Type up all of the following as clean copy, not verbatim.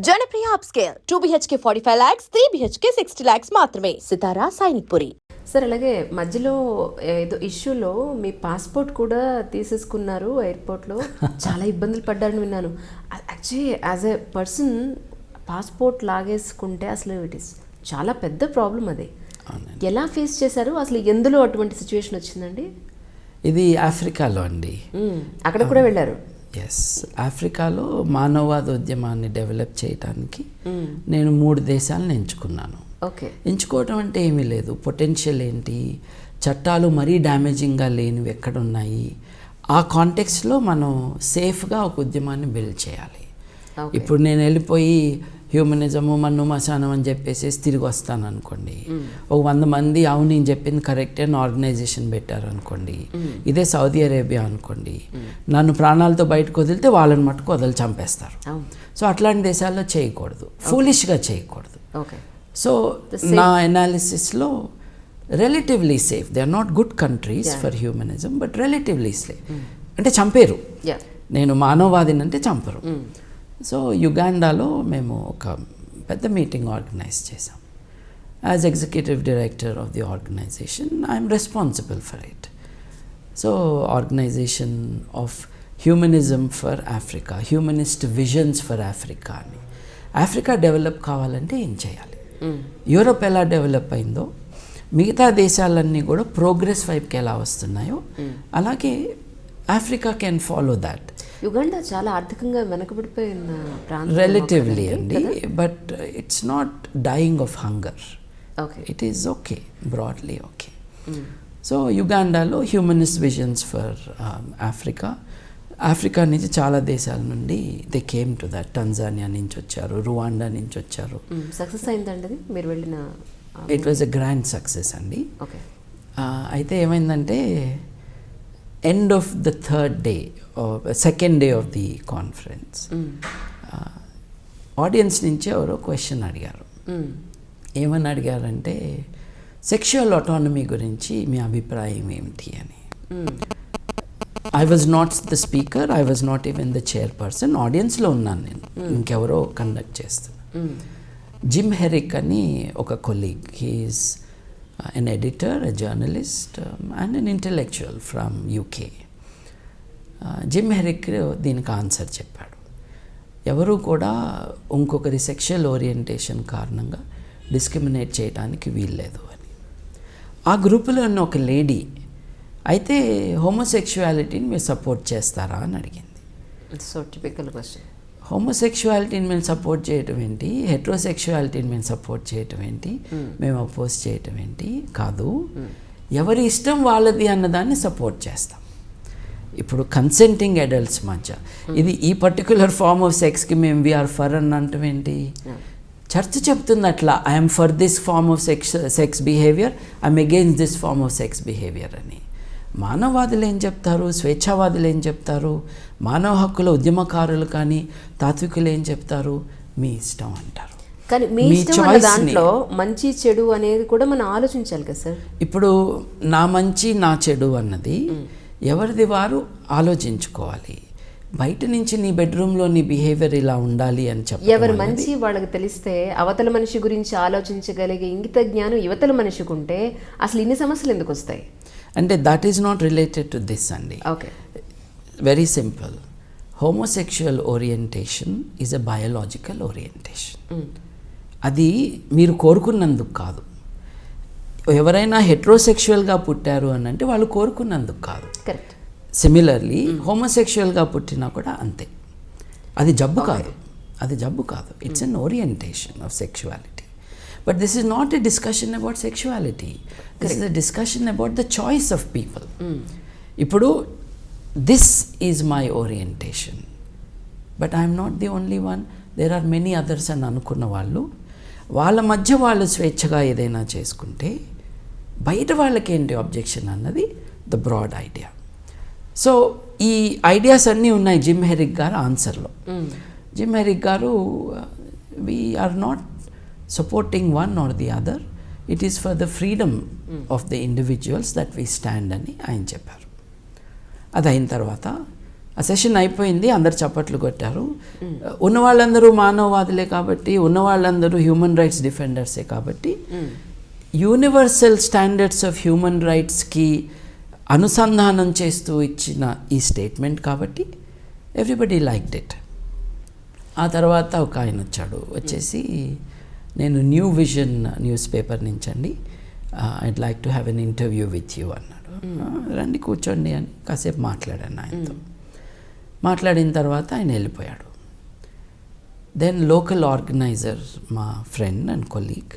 Janapriya upscale 2 BHK 45 lakhs, 3 BHK 60 lakhs మాత్రమే. సితారా Sainikpuri. Sir అలాగే మధ్యలో ఏదో ఇష్యూలో మీ పాస్పోర్ట్ కూడా తీసేసుకున్నారు ఎయిర్పోర్ట్లో, చాలా ఇబ్బందులు పడ్డారని విన్నాను. Actually as a person passport లాగేసుకుంటే అసలు ఇట్ ఈస్ చాలా పెద్ద ప్రాబ్లం. అది ఎలా ఫేస్ చేశారు, అసలు ఎందులో అటువంటి సిచ్యువేషన్ వచ్చిందండి? ఇది ఆఫ్రికాలో అండి. అక్కడ కూడా వెళ్ళారు? ఎస్, ఆఫ్రికాలో మానవవాద ఉద్యమాన్ని డెవలప్ చేయడానికి నేను 3 దేశాలను ఎంచుకున్నాను. ఓకే. ఎంచుకోవటం అంటే ఏమీ లేదు, పొటెన్షియల్ ఏంటి, చట్టాలు మరీ డ్యామేజింగ్గా లేనివి ఎక్కడున్నాయి, ఆ కాంటెక్స్లో మనం సేఫ్గా ఒక ఉద్యమాన్ని బిల్డ్ చేయాలి. ఇప్పుడు నేను వెళ్ళిపోయి హ్యూమనిజము మన్ను మశానం అని చెప్పేసి తిరిగి వస్తాను అనుకోండి, ఒక 100 మంది అవును నేను చెప్పింది కరెక్టే అని ఆర్గనైజేషన్ పెట్టారు అనుకోండి, ఇదే సౌదీ అరేబియా అనుకోండి, నన్ను ప్రాణాలతో బయటకు వదిలితే వాళ్ళని మట్టుకు వదిలి చంపేస్తారు. సో అట్లాంటి దేశాల్లో చేయకూడదు, ఫూలిష్గా చేయకూడదు. సో నా ఎనాలిసిస్లో relatively safe, they are not good countries for humanism, but relatively safe. అంటే చంపేరు, నేను మానవవాదిని అంటే చంపరు. సో యుగాండాలో మేము ఒక పెద్ద మీటింగ్ ఆర్గనైజ్ చేసాం. As executive director of the organisation I'm responsible for it. So organisation of humanism for Africa, humanist visions for Africa అని. Africa develop కావాలంటే ఏం చేయాలి, యూరోప్ ఎలా డెవలప్ అయిందో మిగతా దేశాలన్నీ కూడా ప్రోగ్రెస్ వైపుకి ఎలా వస్తున్నాయో అలాగే Africa can follow that. Uganda చాలా ఆర్థికంగా వెనకబడిపోయిన ప్రాంతం రిలేటివ్లీ అండి, but it's not dying of hunger. It is okay, broadly okay. So యుగాండాలో humanist visions for Africa, Africa నుంచి చాలా దేశాల నుండి they came to that. Tanzania నుంచి వచ్చారు, రువాండా నుంచి వచ్చారు. సక్సెస్ అయిందండి అది మీరు వెళ్ళిన? It was a grand success అండి. ఓకే. అయితే ఏమైందంటే end of the third day or second day of the conference, audience నుంచి ఎవరో క్వశ్చన్ అడిగారు. ఏమని అడిగారంటే సెక్షువల్ ఆటోనమీ గురించి మీ అభిప్రాయం ఏమిటి అని. I was not the speaker, I was not even the chairperson, ఆడియన్స్లో ఉన్నాను నేను, ఇంకెవరో కండక్ట్ చేస్తున్నాను. జిమ్ హెరిక్ అని ఒక colleague, he is an editor, a journalist, and an intellectual from UK. Jim Herrick దీనికి ఆన్సర్ చెప్పాడు. ఎవరు కూడా ఇంకొకరి సెక్షువల్ ఓరియంటేషన్ కారణంగా డిస్క్రిమినేట్ చేయడానికి వీల్లేదు అని. ఆ గ్రూపులో ఉన్న ఒక లేడీ అయితే హోమోసెక్షువాలిటీని మీరు సపోర్ట్ చేస్తారా అని అడిగింది. So typical question. హోమోసెక్షువాలిటీని మేము సపోర్ట్ చేయటం ఏంటి, హెట్రోసెక్షువాలిటీని మేము సపోర్ట్ చేయటం ఏంటి, మేము అపోజ్ చేయటం ఏంటి, కాదు, ఎవరి ఇష్టం వాళ్ళది అన్నదాన్ని సపోర్ట్ చేస్తాం. ఇప్పుడు కన్సెంటింగ్ అడల్ట్స్ మధ్య ఇది ఈ పర్టికులర్ ఫార్మ్ ఆఫ్ సెక్స్కి మేము వీఆర్ ఫర్ అని అంటాం ఏంటి? చర్చ్ చెప్తుంది అట్లా, I'm for this form of sex behaviour, I'm against this form of sex behaviour అని. మానవవాదులు ఏం చెప్తారు, స్వేచ్ఛావాదులు ఏం చెప్తారు, మానవ హక్కుల ఉద్యమకారులు కానీ తాత్వికులు ఏం చెప్తారు, మీ ఇష్టం అంటారు. కానీ మీ ఇష్టం అనే దాంట్లో మంచి చెడు అనేది కూడా మనం ఆలోచించాలి కదా సార్. ఇప్పుడు నా మంచి నా చెడు అన్నది ఎవరిది వారు ఆలోచించుకోవాలి. బయట నుంచి నీ బెడ్రూమ్లో నీ బిహేవియర్ ఇలా ఉండాలి అని చెప్పి ఎవరి మంచి వాళ్ళకి తెలిస్తే అవతల మనిషి గురించి ఆలోచించగలిగే ఇంగిత జ్ఞానం యువతల మనిషికి ఉంటే అసలు ఇన్ని సమస్యలు ఎందుకు వస్తాయి అంటే that is not related to this అండి. Okay, very simple. Homosexual orientation is a biological orientation. అది మీరు కోరుకున్నందుకు కాదు. ఎవరైనా హెట్రోసెక్షువల్గా పుట్టారు అని అంటే వాళ్ళు కోరుకున్నందుకు కాదు. కరెక్ట్. సిమిలర్లీ హోమోసెక్షువల్గా పుట్టినా కూడా అంతే. అది జబ్బు కాదు, అది జబ్బు కాదు. It's an orientation of sexuality. But this is not a discussion about sexuality. This is a discussion about the choice of people. Ippudu, this is my orientation. But I am not the only one. There are many others అని అనుకున్న వాళ్ళు వాళ్ళ మధ్య వాళ్ళు స్వేచ్ఛగా ఏదైనా చేసుకుంటే బయట వాళ్ళకి ఏంటి అబ్జెక్షన్ అన్నది ద బ్రాడ్ ఐడియా. సో ఈ ఐడియాస్ అన్నీ ఉన్నాయి జిమ్ హెరిక్ గారు ఆన్సర్లో. జిమ్ హెరిక్ గారు we are not supporting one or the other, it is for the freedom of the individuals that we stand అని ఆయన చెప్పారు. అది అయిన తర్వాత ఆ సెషన్ అయిపోయింది, అందరు చప్పట్లు కొట్టారు. ఉన్న వాళ్ళందరూ మానవవాదులే కాబట్టి, ఉన్న వాళ్ళందరూ హ్యూమన్ రైట్స్ డిఫెండర్సే కాబట్టి, యూనివర్సల్ స్టాండర్డ్స్ ఆఫ్ హ్యూమన్ రైట్స్కి అనుసంధానం చేస్తూ ఇచ్చిన ఈ స్టేట్మెంట్ కాబట్టి ఎవ్రీబడి లైక్డ్ ఇట్. ఆ తర్వాత ఒక ఆయన వచ్చేసి నేను న్యూ విజన్ న్యూస్ పేపర్ నుంచి అండి, I'd like to have an interview with you అన్నాడు. రండి కూర్చోండి అని కాసేపు మాట్లాడాను ఆయనతో. మాట్లాడిన తర్వాత ఆయన వెళ్ళిపోయాడు. దెన్ లోకల్ ఆర్గనైజర్, మా ఫ్రెండ్ అండ్ కొలీగ్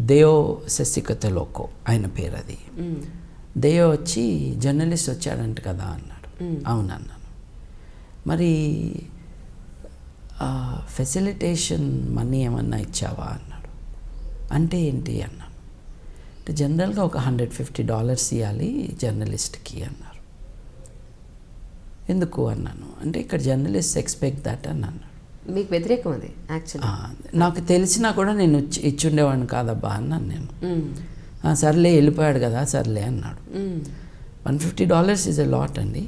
దేయో శశికతలోకో ఆయన పేరు అది. దేయో వచ్చి జర్నలిస్ట్ వచ్చాడంట కదా అన్నాడు. అవునన్నాను. మరి ఫెసిలిటేషన్ మనీ ఏమన్నా ఇచ్చావా అన్నాడు. అంటే ఏంటి అన్నాను. అంటే జనరల్గా ఒక $150 ఇవ్వాలి జర్నలిస్ట్కి అన్నారు. ఎందుకు అన్నాను. అంటే ఇక్కడ జర్నలిస్ట్ ఎక్స్పెక్ట్ దట్ అని అన్నాడు. మీకు వ్యతిరేకం అది యాక్చువల్లీ. నాకు తెలిసినా కూడా నేను ఇచ్చుండేవాడిని కాదబ్బా అన్నాను నేను. సర్లే వెళ్ళిపోయాడు కదా సర్లే అన్నాడు. $150 ఈజ్ ఎ లాట్ అండి.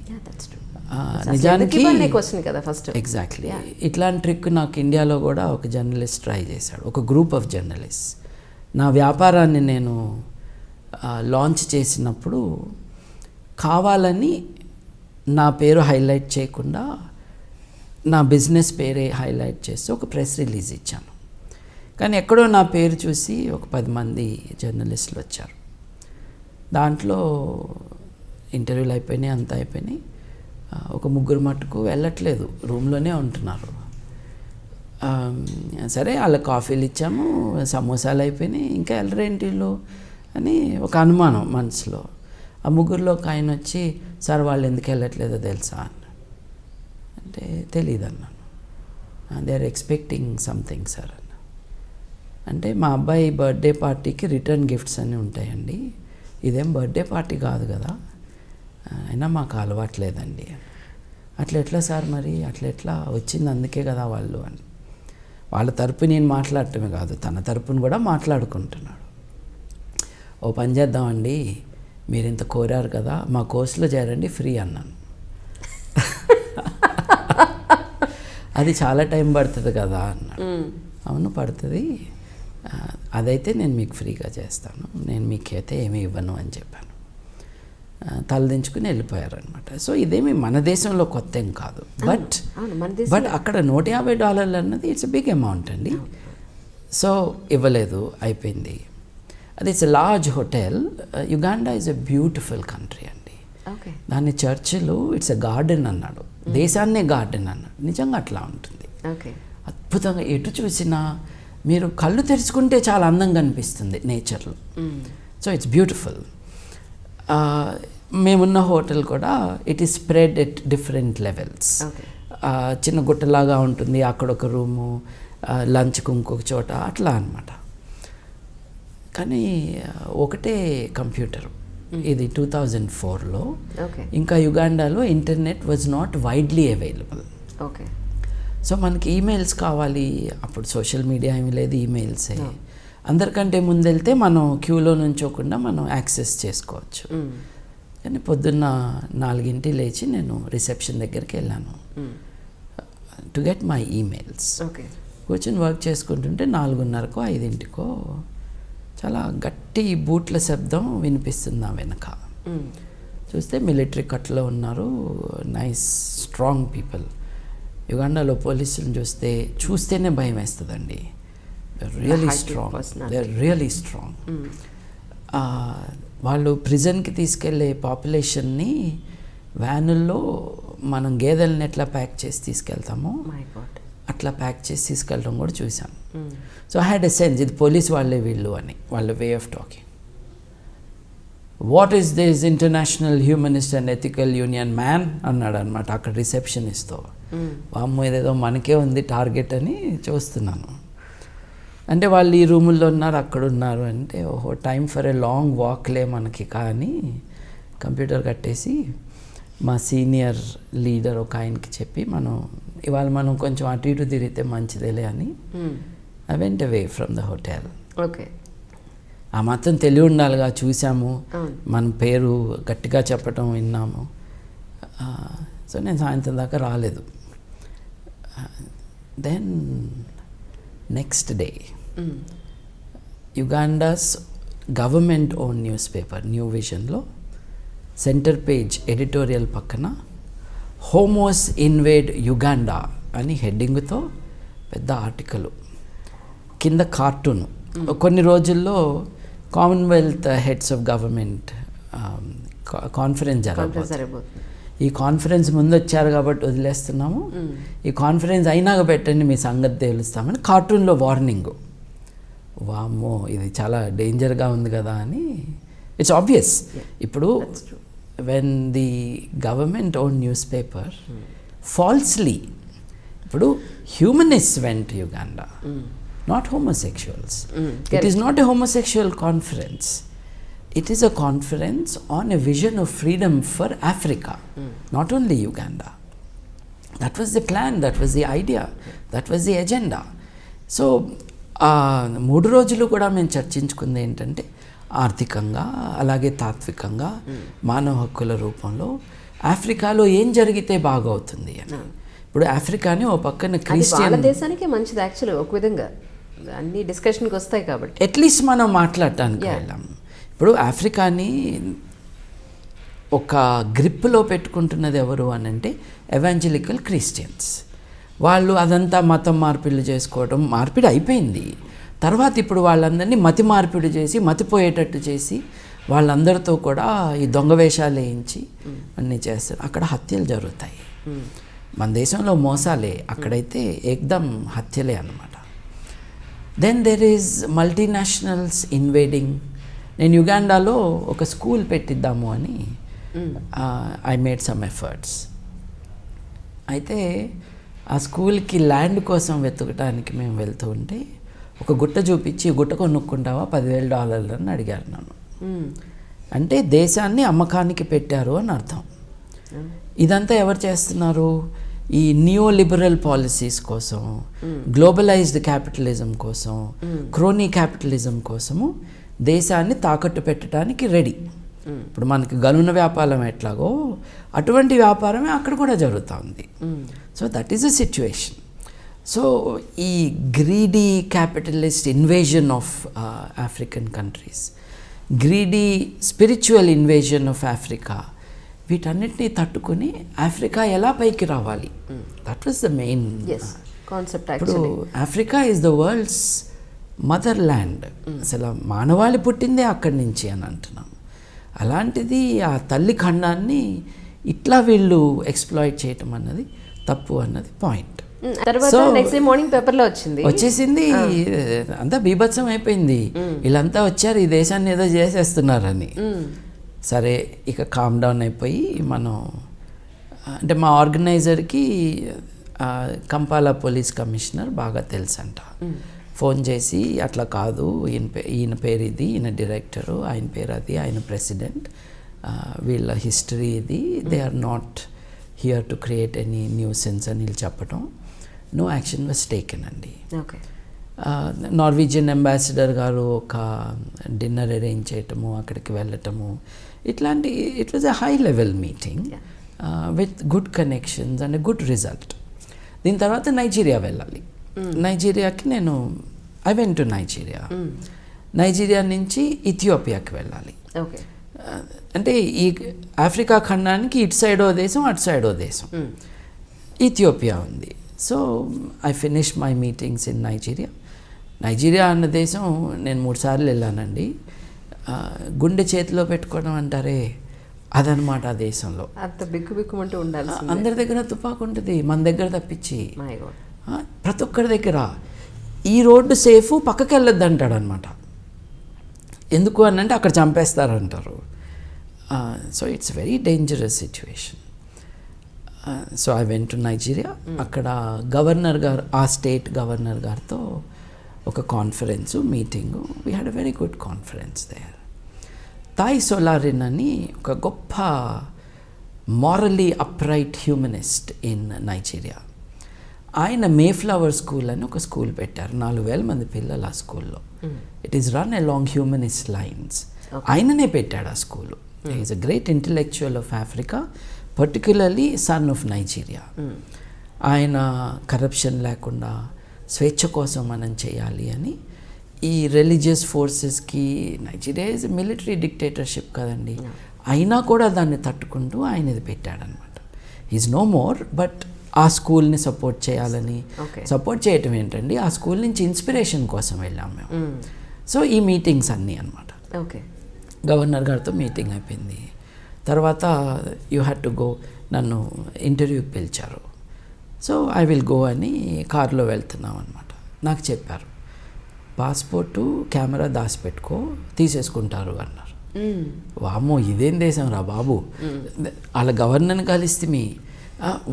నిజానికి ఎగ్జాక్ట్లీ ఇట్లాంటి ట్రిక్ నాకు ఇండియాలో కూడా ఒక జర్నలిస్ట్ ట్రై చేశాడు, ఒక గ్రూప్ ఆఫ్ జర్నలిస్ట్. నా వ్యాపారాన్ని నేను లాంచ్ చేసినప్పుడు కావాలని నా పేరు హైలైట్ చేయకుండా నా బిజినెస్ పేరే హైలైట్ చేసి ఒక ప్రెస్ రిలీజ్ ఇచ్చాను. కానీ ఎక్కడో నా పేరు చూసి ఒక 10 మంది జర్నలిస్టులు వచ్చారు. దాంట్లో ఇంటర్వ్యూలు అయిపోయినాయి, అంతా అయిపోయినాయి. ఒక 3 మట్టుకు వెళ్ళట్లేదు, రూమ్లోనే ఉంటున్నారు. సరే వాళ్ళ కాఫీలు ఇచ్చాము, సమోసాలు అయిపోయినాయి, ఇంకా వెళ్ళరేంటిలో అని ఒక అనుమానం మనసులో. ఆ 3లో ఒక ఆయన వచ్చి, సార్ వాళ్ళు ఎందుకు వెళ్ళట్లేదో తెలుసా అన్న. అంటే తెలీదు అన్నాను. They are expecting something sir అన్న. అంటే మా అబ్బాయి బర్త్డే పార్టీకి రిటర్న్ గిఫ్ట్స్ అన్నీ ఉంటాయండి, ఇదేం బర్త్డే పార్టీ కాదు కదా, అయినా మాకు అలవాట్లేదండి. అట్లా ఎట్లా సార్ మరి, అట్లా ఎట్లా వచ్చింది అందుకే కదా వాళ్ళు అని. వాళ్ళ తరపు నేను మాట్లాడటమే కాదు, తన తరపును కూడా మాట్లాడుకుంటున్నాడు. ఓ పని చేద్దామండి, మీరు ఇంత కోరారు కదా మా కోర్సులో చేరండి ఫ్రీ అన్నాను. అది చాలా టైం పడుతుంది కదా అన్నాడు. అవును పడుతుంది, అదైతే నేను మీకు ఫ్రీగా చేస్తాను, నేను మీకైతే ఏమీ ఇవ్వను అని చెప్పాను. తలదించుకుని వెళ్ళిపోయారనమాట. సో ఇదేమి మన దేశంలో కొత్త ఏం కాదు, బట్ అక్కడ $150 అన్నది ఇట్స్ బిగ్ అమౌంట్ అండి. సో ఇవ్వలేదు, అయిపోయింది. అది it's a large hotel. Uganda is a beautiful country అండి. దాన్ని చర్చిలు ఇట్స్ ఎ గార్డెన్ అన్నాడు, దేశాన్నే గార్డెన్ అన్నాడు. నిజంగా అట్లా ఉంటుంది, అద్భుతంగా. ఎటు చూసినా మీరు కళ్ళు తెరుచుకుంటే చాలా అందంగా అనిపిస్తుంది నేచర్లో. So it's beautiful. మేమున్న హోటల్ కూడా it is spread at different levels. చిన్న గుట్టలాగా ఉంటుంది, అక్కడ ఒక రూము, లంచ్కి ఇంకొక చోట, అట్లా అనమాట. కానీ ఒకటే కంప్యూటర్. ఇది 2004లో. ఇంకా యుగాండాలో internet was not widely available. So మనకి ఈమెయిల్స్ కావాలి, అప్పుడు సోషల్ మీడియా ఏమీ లేదు, ఈమెయిల్సే. అందరికంటే ముందెళ్తే మనం క్యూలో నుంచోకుండా మనం యాక్సెస్ చేసుకోవచ్చు. కానీ పొద్దున్న 4 లేచి నేను రిసెప్షన్ దగ్గరికి వెళ్ళాను టు గెట్ మై ఈమెయిల్స్. కూర్చొని వర్క్ చేసుకుంటుంటే 4:30కో 5కో చాలా గట్టి బూట్ల శబ్దం వినిపిస్తుంది నా వెనక. చూస్తే మిలిటరీ కట్లో ఉన్నారు, నైస్ స్ట్రాంగ్ పీపుల్. యుగాండాలో పోలీసులను చూస్తేనే భయం వేస్తుందండి. Really strong. వాళ్ళు ప్రిజన్కి తీసుకెళ్లే పాపులేషన్ని వ్యానుల్లో మనం గేదెలను ఎట్లా ప్యాక్ చేసి తీసుకెళ్తామో అట్లా ప్యాక్ చేసి తీసుకెళ్ళడం కూడా చూసాను. So I had a sense, ఇది పోలీస్ వాళ్ళే వీళ్ళు అని, వాళ్ళ way of talking. What is this international humanist and ethical union man అన్నాడు అనమాట అక్కడ రిసెప్షనిస్ట్తో. వామ్మో ఇదేదో మనకే ఉంది టార్గెట్ అని చూస్తున్నాను. అంటే వాళ్ళు ఈ రూముల్లో ఉన్నారు, అక్కడ ఉన్నారు అంటే, ఓహో టైం ఫర్ ఎ లాంగ్ వాక్లే మనకి. కానీ కంప్యూటర్ కట్టేసి మా సీనియర్ లీడర్ ఒక ఆయనకి చెప్పి, ఇవాళ మనం కొంచెం అటు ఇటు తిరిగితే మంచిదేలే అని I went away from the hotel. ఆ మాత్రం తెలివి ఉండాలిగా, చూసాము, మన పేరు గట్టిగా చెప్పటం విన్నాము. సో నేను సాయంత్రం దాకా రాలేదు. Then next day Uganda's government own newspaper New విజన్లో సెంటర్ పేజ్ ఎడిటోరియల్ పక్కన హోమోస్ ఇన్వేడ్ యుగాండా అని హెడ్డింగ్తో పెద్ద ఆర్టికల్, కింద కార్టూన్. కొన్ని రోజుల్లో Commonwealth heads of government conference జరగబోతుంది. ఈ కాన్ఫరెన్స్ ముందు వచ్చారు కాబట్టి వదిలేస్తున్నాము, ఈ కాన్ఫరెన్స్ అయినాక పెట్టండి మీ సంగతి తెలుస్తామని కార్టూన్లో వార్నింగ్. వామ్మో ఇది చాలా డేంజర్గా ఉంది కదా అని. It's obvious. ఇప్పుడు when the government own newspaper falsely, ఇప్పుడు humanist went Uganda, not homosexuals. It is not a homosexual conference. It is a conference on a vision of freedom for Africa, not only Uganda. That was the plan, that was the idea, that was the agenda. So, 3 రోజులు కూడా మేము చర్చించుకుంది ఏంటంటే ఆర్థికంగా అలాగే తాత్వికంగా మానవ హక్కుల రూపంలో ఆఫ్రికాలో ఏం జరిగితే బాగవుతుంది అని. ఇప్పుడు ఆఫ్రికాని ఓ పక్కన క్రిస్టియన్ దేశానికే మంచిది యాక్చువల్లీ, ఒక విధంగా అన్ని డిస్కషన్కి వస్తాయి కాబట్టి అట్లీస్ట్ మనం మాట్లాడటానికి వెళ్ళాం. ఇప్పుడు ఆఫ్రికాని ఒక గ్రిప్లో పెట్టుకుంటున్నది ఎవరు అని అంటే ఎవాంజలికల్ క్రిస్టియన్స్. వాళ్ళు అదంతా మతం మార్పిడి చేసుకోవడం, మార్పిడి అయిపోయింది. తర్వాత ఇప్పుడు వాళ్ళందరినీ మతి మార్పిడి చేసి మతిపోయేటట్టు చేసి వాళ్ళందరితో కూడా ఈ దొంగ వేషాలు వేయించి అన్నీ చేస్తారు. అక్కడ హత్యలు జరుగుతాయి. మన దేశంలో మోసాలే, అక్కడైతే ఏకదమ్ హత్యలే అన్నమాట. Then there is multinationals invading. నేను యుగాండాలో ఒక స్కూల్ పెట్టిద్దాము అని ఐ మేడ్ సమ్ ఎఫర్ట్స్. అయితే ఆ స్కూల్కి ల్యాండ్ కోసం వెతకడానికి మేము వెళ్తూ ఉంటే ఒక గుట్ట చూపించి, గుట్ట కొనుక్కుంటావా $10,000 అని అడిగారు నన్ను. అంటే దేశాన్ని అమ్మకానికి పెట్టారు అని అర్థం. ఇదంతా ఎవరు చేస్తున్నారు? ఈ నియో లిబరల్ పాలసీస్ కోసం, గ్లోబలైజ్డ్ క్యాపిటలిజం కోసం, క్రోనీ క్యాపిటలిజం కోసము దేశాన్ని తాకట్టు పెట్టడానికి రెడీ. ఇప్పుడు మనకి గనున వ్యాపారం ఎట్లాగో అటువంటి వ్యాపారమే అక్కడ కూడా జరుగుతూ ఉంది. So that is a situation. So ఈ greedy capitalist invasion of African countries, greedy spiritual invasion of Africa, వీటన్నిటినీ తట్టుకుని ఆఫ్రికా ఎలా పైకి రావాలి, that was the main concept. ఇప్పుడు Africa is the world's mother land. అసలు మానవాళి పుట్టిందే అక్కడి నుంచి అని అంటున్నాం. అలాంటిది ఆ తల్లి ఖండాన్ని ఇట్లా వీళ్ళు ఎక్స్ప్లాయిట్ చేయటం అన్నది తప్పు అన్నది పాయింట్. తర్వాత నెక్స్ట్ డే మార్నింగ్ పేపర్లో వచ్చేసింది. అంతా బీభత్సం అయిపోయింది. వీళ్ళంతా వచ్చారు ఈ దేశాన్ని ఏదో చేసేస్తున్నారని. సరే ఇక కామ్ డౌన్ అయిపోయి మనం, అంటే మా ఆర్గనైజర్కి కంపాలా పోలీస్ కమిషనర్ బాగా తెలుసంట. ఫోన్ చేసి అట్లా కాదు, ఈయన పేరు ఇది, ఈయన డైరెక్టరు, ఆయన పేరు అది, ఆయన ప్రెసిడెంట్, వీళ్ళ హిస్టరీ ఇది, they are not here to create any nuisance అని వీళ్ళు చెప్పటం. నో యాక్షన్ వాజ్ టేకెన్ అండి. నార్వీజియన్ అంబాసిడర్ గారు ఒక డిన్నర్ అరేంజ్ చేయటము, అక్కడికి వెళ్ళటము, ఇట్లాంటి it was a high level meeting with good connections and good result. దీని తర్వాత నైజీరియా వెళ్ళాలి. నైజీరియాకి నేను I went to Nigeria. Nigeria నుంచి ఇథియోపియాకి వెళ్ళాలి. అంటే ఈ ఆఫ్రికా ఖండానికి ఇటు సైడో దేశం, అటు సైడో దేశం ఇథియోపియా ఉంది. So I finish my meetings in Nigeria. Nigeria అన్న దేశం నేను 3 సార్లు వెళ్ళానండి. గుండె చేతిలో పెట్టుకోవడం అంటారే, అదనమాట. ఆ దేశంలో అంత బిక్కుమంటూ ఉండాలి. అందరి దగ్గర తుపాకు ఉంటుంది, మన దగ్గర తప్పించి ప్రతి ఒక్కరి దగ్గర. ఈ రోడ్డు సేఫ్, పక్కకి వెళ్ళొద్దు అంటాడు అనమాట. ఎందుకు అని అంటే అక్కడ చంపేస్తారంటారు. So it's very dangerous situation. So I went to Nigeria. అక్కడ గవర్నర్ గారు, ఆ స్టేట్ గవర్నర్ గారితో ఒక conference, meeting. We had a very good conference there. Tai Solarin అని ఒక గొప్ప morally upright humanist in Nigeria. ఆయన మేఫ్లవర్ స్కూల్ అని ఒక స్కూల్ పెట్టారు. 4,000 మంది పిల్లలు ఆ స్కూల్లో. It is run along humanist lines. ఆయననే పెట్టాడు ఆ school. Is a great intellectual of Africa, particularly son of Nigeria. ఆయన కరప్షన్ లేకుండా స్వేచ్ఛ కోసం మనం చేయాలి అని ఈ రిలీజియస్ ఫోర్సెస్కి, నైజీరియా ఈజ్ మిలిటరీ డిక్టేటర్షిప్ కదండి, అయినా కూడా దాన్ని తట్టుకుంటూ ఆయన ఇది పెట్టాడనమాట. ఈజ్ నో మోర్, బట్ ఆ స్కూల్ని సపోర్ట్ చేయాలని, సపోర్ట్ చేయటం ఏంటండి, ఆ స్కూల్ నుంచి ఇన్స్పిరేషన్ కోసం వెళ్ళాం మేము. సో ఈ మీటింగ్స్ అన్నీ అనమాట. ఓకే, గవర్నర్ గారితో మీటింగ్ అయిపోయింది. తర్వాత యూ హ్యాడ్ టు గో, నన్ను ఇంటర్వ్యూకి పిలిచారు. సో ఐ విల్ గో అని కార్లో వెళ్తున్నాం అనమాట. నాకు చెప్పారు, పాస్పోర్టు కెమెరా దాచిపెట్టుకో, తీసేసుకుంటారు అన్నారు. వామ్మో ఇదేం దేశం రా బాబు, వాళ్ళ గవర్నర్ని కలిస్తే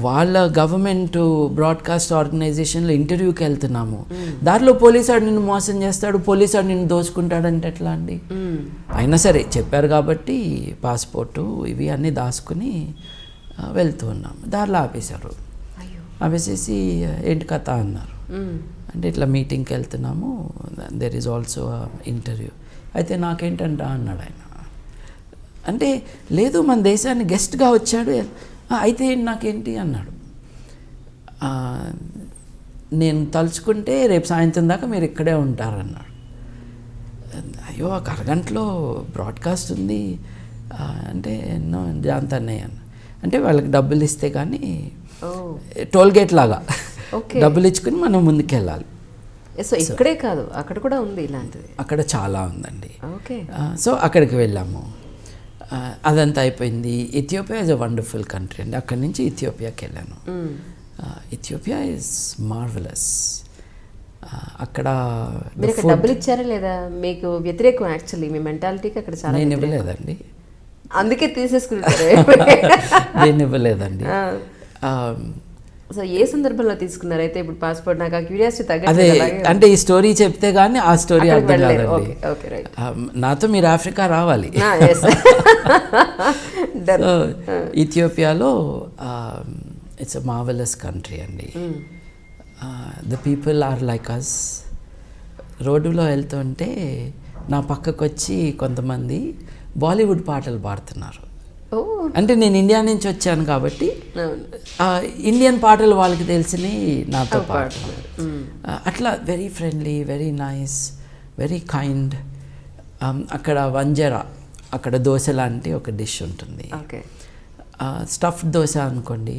వాళ్ళ గవర్నమెంట్ బ్రాడ్కాస్ట్ ఆర్గనైజేషన్లో ఇంటర్వ్యూకి వెళ్తున్నాము, దారిలో పోలీసాడు నిన్ను మోసం చేస్తాడు, పోలీసాడు నిన్ను దోచుకుంటాడంటే ఎట్లా అండి. అయినా సరే చెప్పారు కాబట్టి పాస్పోర్టు ఇవి అన్నీ దాచుకుని వెళ్తూ ఉన్నాము. దారిలో ఆపేశారు. ఆపేసేసి ఏంటి కథ అన్నారు. అంటే ఇట్లా మీటింగ్కి వెళ్తున్నాము, దెర్ ఈజ్ ఆల్సో ఇంటర్వ్యూ. అయితే నాకేంటంట అన్నాడు ఆయన. అంటే లేదు, మన దేశాన్ని గెస్ట్గా వచ్చాడు. అయితే నాకేంటి అన్నాడు. నేను తలుచుకుంటే రేపు సాయంత్రం దాకా మీరు ఇక్కడే ఉంటారన్నాడు. అయ్యో ఒక అరగంటలో బ్రాడ్కాస్ట్ ఉంది అంటే ఎన్నో జాంతన్నయ్య అన్న. అంటే వాళ్ళకి డబ్బులు ఇస్తే కానీ టోల్ గేట్ లాగా డబ్బులు ఇచ్చుకుని మనం ముందుకెళ్ళాలి. సో ఇక్కడే కాదు, అక్కడ కూడా ఉంది ఇలాంటిది. అక్కడ చాలా ఉందండి. ఓకే, సో అక్కడికి వెళ్ళాము. అదంతా అయిపోయింది. Ethiopia is a wonderful country అండి. అక్కడి నుంచి ఇథియోపియాకి వెళ్ళాను. Ethiopia is marvellous. అక్కడ డబ్బులు ఇచ్చారా లేదా? మీకు వ్యతిరేకం యాక్చువల్లీ మీ మెంటాలిటీకి అక్కడ చాలా. నేను ఇవ్వలేదండి, అందుకే తీసేసుకుంటారు. నేను ఇవ్వలేదండి. సో ఏ సందర్భంలో తీసుకున్నారు అయితే ఇప్పుడు పాస్పోర్ట్? నాకు ఆ క్యూరియాసిటీ అదే అంటే ఈ స్టోరీ చెప్తే కానీ ఆ స్టోరీ అర్థం కాదండి. నాతో మీరు ఆఫ్రికా రావాలి. ఇథియోపియాలో ఇట్స్ అ మార్వెలస్ కంట్రీ అండి. The people are like us. రోడ్డులో వెళ్తుంటే నా పక్కకు వచ్చి కొంతమంది బాలీవుడ్ పాటలు పాడుతున్నారు. అంటే నేను ఇండియా నుంచి వచ్చాను కాబట్టి ఇండియన్ పాటలు వాళ్ళకి తెలిసినవి నాతో పాడుతున్నారు. అట్లా very friendly, very nice, very kind. అక్కడ వంజరా, అక్కడ దోశ లాంటి ఒక డిష్ ఉంటుంది. స్టఫ్డ్ దోశ అనుకోండి,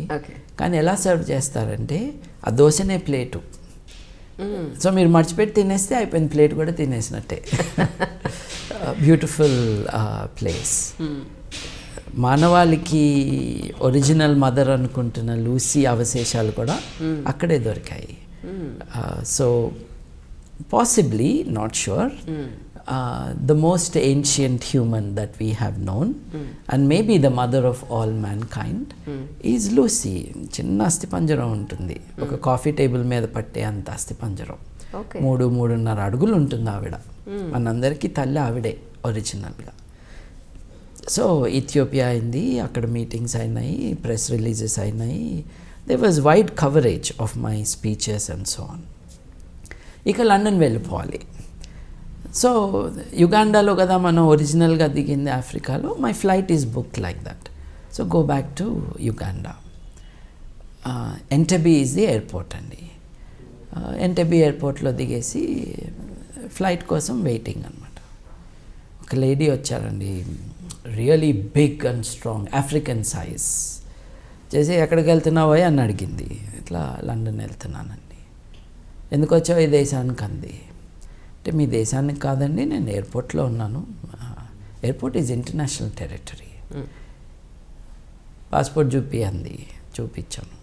కానీ ఎలా సర్వ్ చేస్తారంటే ఆ దోశనే ప్లేటు. సో మీరు మర్చిపెట్టి తినేస్తే అయిపోయింది, ప్లేట్ కూడా తినేసినట్టే. Beautiful place. మానవాళికి ఒరిజినల్ మదర్ అనుకుంటున్న లూసీ అవశేషాలు కూడా అక్కడే దొరికాయి. So possibly, not sure, the most ancient human that we have known and maybe the mother of all mankind is Lucy. చిన్న అస్థిపంజరం ఉంటుంది, ఒక కాఫీ టేబుల్ మీద పట్టే అంత అస్థిపంజరం. 3-3.5 అడుగులు ఉంటుంది ఆవిడ. మనందరికీ తల్లి ఆవిడే ఒరిజినల్గా. సో ఇథియోపియా అయింది, అక్కడ మీటింగ్స్ అయినాయి, ప్రెస్ రిలీజెస్ అయినాయి. There was wide coverage of my speeches and so on. ఇక లండన్ వెళ్ళిపోవాలి. సో యుగాండాలో కదా మనం ఒరిజినల్గా దిగింది, ఆఫ్రికాలో. My flight is booked like that. So go back to Uganda. Entebbe is the airport అండి. ఎంటెబీ ఎయిర్పోర్ట్లో దిగేసి ఫ్లైట్ కోసం వెయిటింగ్ అనమాట. ఒక లేడీ వచ్చారండి, really big and strong, African size. చేసి ఎక్కడికి వెళ్తున్నావో అని అడిగింది. ఇట్లా లండన్ వెళ్తున్నానండి. ఎందుకు వచ్చావు ఈ దేశానికి అంది. అంటే మీ దేశానికి కాదండి, నేను ఎయిర్పోర్ట్లో ఉన్నాను. Airport is international territory. Passport చూపి అంది. చూపించాను.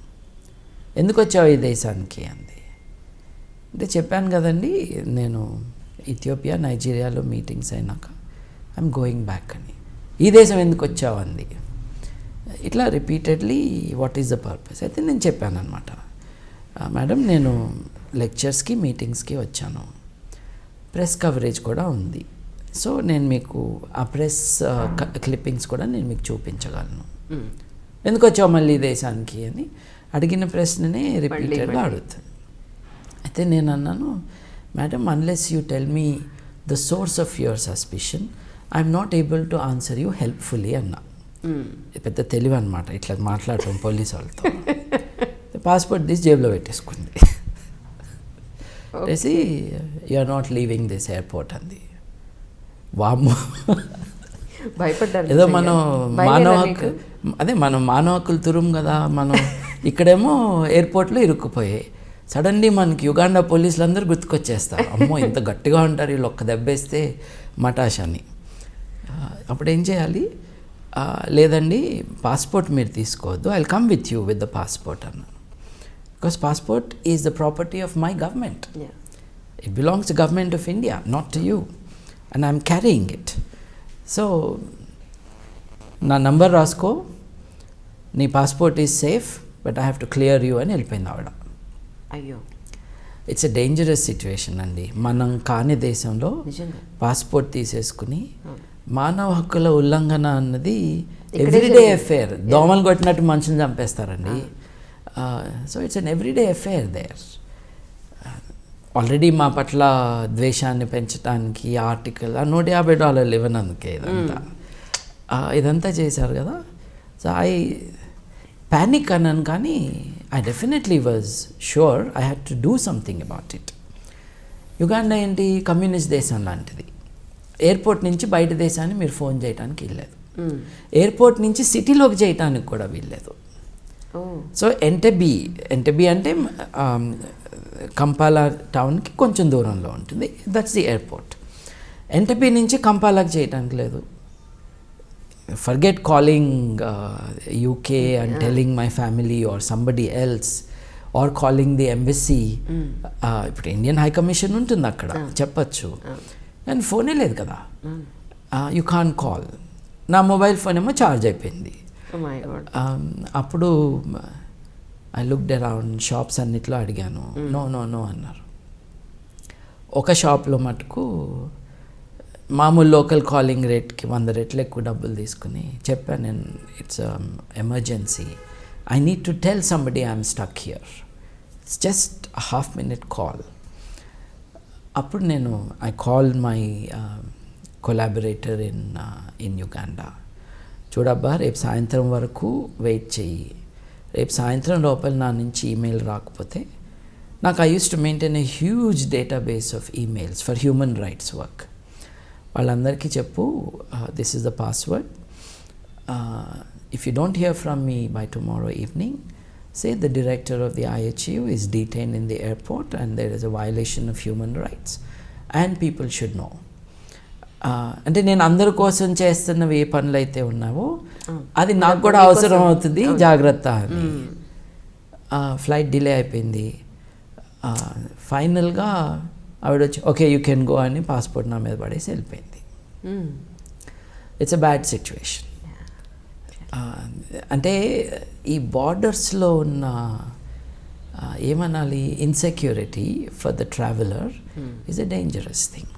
ఎందుకు వచ్చావు ఈ దేశానికి అంది. అంటే చెప్పాను కదండి, నేను ఇథియోపియా, నైజీరియాలో మీటింగ్స్ అయినాక ఐఎమ్ గోయింగ్ బ్యాక్ అని. ఈ దేశం ఎందుకు వచ్చావు అంది. ఇట్లా repeatedly what is the purpose. అయితే నేను చెప్పాను అనమాట, మేడం నేను లెక్చర్స్కి, మీటింగ్స్కి వచ్చాను, ప్రెస్ కవరేజ్ కూడా ఉంది. సో నేను మీకు ఆ ప్రెస్ క్లిప్పింగ్స్ కూడా నేను మీకు చూపించగలను. ఎందుకు వచ్చావు మళ్ళీ ఈ దేశానికి అని అడిగిన ప్రశ్ననే రిపీటెడ్గా అడుగుతాను. అయితే నేను అన్నాను, madam unless you tell me the source of your suspicion I'm not able to answer you helpfully అన్నా. పెద్ద తెలివి అనమాట ఇట్లా మాట్లాడటం పోలీస్ వాళ్ళతో. పాస్పోర్ట్ తీసి జేబులో పెట్టేసుకుంది. వేసి you are not leaving this airport అంది. వామ్మో, భయపడ్డారు. ఏదో మనం మానవ హక్కులు తురుము కదా మనం. ఇక్కడేమో ఎయిర్పోర్ట్లో ఇరుక్కుపోయాయి. సడన్లీ మనకి యుగాండా పోలీసులు అందరూ గుర్తుకొచ్చేస్తారు. అమ్మో ఇంత గట్టిగా ఉంటారు వీళ్ళు, ఒక్క దెబ్బేస్తే మటాష్ అని. అప్పుడు ఏం చేయాలి? లేదండి పాస్పోర్ట్ మీరు తీసుకోవద్దు, I will come with you with the passport అన్నాను. Because passport is the property of my government. It belongs to government of India, not to you, and I'm carrying it. So నా number రాసుకో, నీ passport is safe but I have to clear you అని వెళ్ళిపోయింది ఆవిడ. అయ్యో, it's a dangerous situation అండి. మనం కాని దేశంలో పాస్పోర్ట్ తీసేసుకుని మానవ హక్కుల ఉల్లంఘన అన్నది ఎవ్రీడే అఫేర్. దోమలు కొట్టినట్టు మనుషులు చంపేస్తారండి. So it's an everyday affair there. Already మా పట్ల ద్వేషాన్ని పెంచడానికి ఆర్టికల్ $150 ఇవ్వనందుకే ఇదంతా చేశారు కదా. సో ఐ ప్యానిక్ అన్నాను, కానీ I definitely was sure I had to do something about it. Uganda ఏంటి, కమ్యూనిస్ట్ దేశం లాంటిది. ఎయిర్పోర్ట్ నుంచి బయట దేశాన్ని మీరు ఫోన్ చేయడానికి వీల్లేదు, ఎయిర్పోర్ట్ నుంచి సిటీలోకి చేయడానికి కూడా వీల్లేదు. సో ఎంటెబీ అంటే కంపాలా టౌన్కి కొంచెం దూరంలో ఉంటుంది, దట్స్ ది ఎయిర్పోర్ట్. ఎంటెబీ నుంచి కంపాలాకి చేయడానికి లేదు. Forget calling UK and telling my family or somebody else or calling the embassy. ఇప్పుడు ఇండియన్ హై కమిషన్ ఉంటుంది అక్కడ, చెప్పచ్చు, కానీ ఫోనే లేదు కదా. You can call. నా మొబైల్ ఫోన్ ఏమో ఛార్జ్ అయిపోయింది. అప్పుడు ఐ లుక్డ్ అరౌండ్, షాప్స్ అన్నిట్లో అడిగాను, నో అన్నారు. ఒక షాప్లో మటుకు మామూలు లోకల్ కాలింగ్ రేట్కి 100 రెట్లు ఎక్కువ డబ్బులు తీసుకుని చెప్పాను నేను, it's emergency, I need to tell somebody I'm stuck here, it's just ½ minute call. అప్పుడు నేను I call my collaborator in Uganda. చూడబ్బా, రేపు సాయంత్రం వరకు వెయిట్ చెయ్యి, రేపు సాయంత్రం లోపల నా నుంచి ఈమెయిల్ రాకపోతే నాకు, I use to maintain a huge database of emails for human rights work. వాళ్ళందరికీ చెప్పు, this is the password, if you don't here from me by tomorrow evening, say the director of the IHU is detained in the airport and there is a violation of human rights and people should know. అంటే నేను అందరి కోసం చేస్తున్నవి ఏ పనులు అయితే ఉన్నావో అది నాకు కూడా అవసరం అవుతుంది, జాగ్రత్త అని. ఫ్లైట్ డిలే అయిపోయింది. ఫైనల్గా ఆవిడ వచ్చి ఓకే యూ కెన్ గో అని పాస్పోర్ట్ నా మీద పడేసి వెళ్ళిపోయింది. It's a bad situation. అంటే ఈ బార్డర్స్లో ఉన్న ఏమనాలి, insecurity for the traveller is a dangerous thing.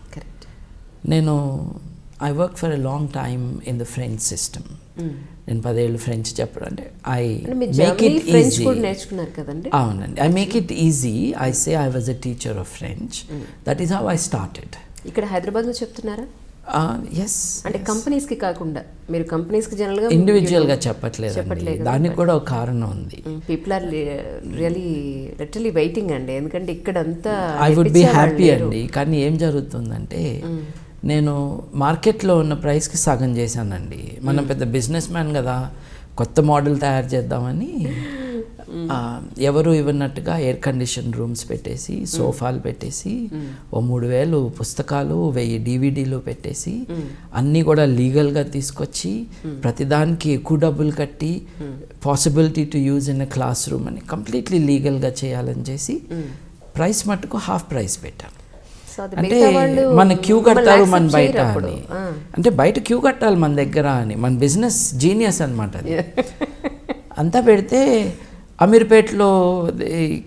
నేను I work for a long time in the French system. నేను 10 ఏళ్ళు ఫ్రెంచ్ చెప్పడం అంటే ఐ మేక్ ఇట్ ఈజీ. అవునండి, I make it easy. I say I was a teacher of French. That is how I started. ఇక్కడ హైదరాబాద్లో చెప్తున్నారా? Yes. అంటే కంపెనీస్కి కాకుండా మీరు కంపెనీస్కి జనరల్గా ఇండివిజువల్గా చెప్పట్లేదు, దానికి కూడా ఒక కారణం ఉంది. పీపుల్ ఆర్ లిటరలీ వెయిటింగ్ అండి, ఎందుకంటే ఇక్కడ అంతా ఐ వుడ్ బి హ్యాపీ అండి. కానీ ఏం జరుగుతుందంటే నేను మార్కెట్లో ఉన్న ప్రైస్కి సగం చేశానండి. మనం పెద్ద బిజినెస్ మ్యాన్ కదా, కొత్త మోడల్ తయారు చేద్దామని ఎవరు ఇవ్వనట్టుగా ఎయిర్ కండిషన్ రూమ్స్ పెట్టేసి, సోఫాలు పెట్టేసి, ఓ 3000 పుస్తకాలు, 1000 DVDలు పెట్టేసి, అన్నీ కూడా లీగల్గా తీసుకొచ్చి ప్రతిదానికి ఎక్కువ డబ్బులు కట్టి possibility to use in a class room అని కంప్లీట్లీ లీగల్గా చేయాలని చేసి ప్రైస్ మట్టుకు హాఫ్ ప్రైస్ పెట్టాను. అంటే మన క్యూ కడతారు మన బయట అని, అంటే బయట క్యూ కట్టాలి మన దగ్గర అని, మన బిజినెస్ జీనియస్ అనమాట అది. అంతా పెడితే అమీర్పేటలో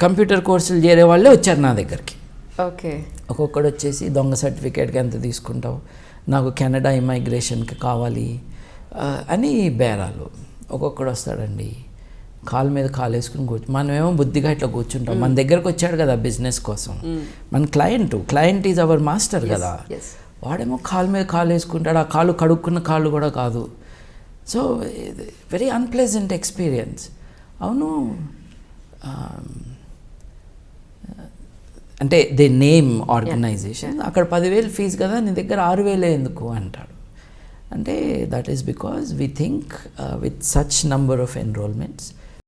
కంప్యూటర్ కోర్సులు చేరే వాళ్ళే వచ్చారు నా దగ్గరికి. ఓకే, ఒక్కొక్కడు వచ్చేసి దొంగ సర్టిఫికేట్కి ఎంత తీసుకుంటావు, నాకు కెనడా ఇమైగ్రేషన్కి కావాలి అని బేరాలు. ఒక్కొక్కడు వస్తాడండి, కాలు మీద కాలు వేసుకుని మనమేమో బుద్ధిగా ఇట్లా కూర్చుంటాం. మన దగ్గరకు వచ్చాడు కదా బిజినెస్ కోసం, మన క్లయింట్ ఈజ్ అవర్ మాస్టర్ కదా. వాడేమో కాలు మీద కాలు వేసుకుంటాడు, ఆ కాలు కడుక్కున్న కాళ్ళు కూడా కాదు. So very unpleasant experience. అవును, అంటే దే నేమ్ ఆర్గనైజేషన్, అక్కడ 10,000 ఫీజు కదా, నీ దగ్గర 6,000 ఎందుకు అంటాడు. అంటే that is because we think with such number of enrolments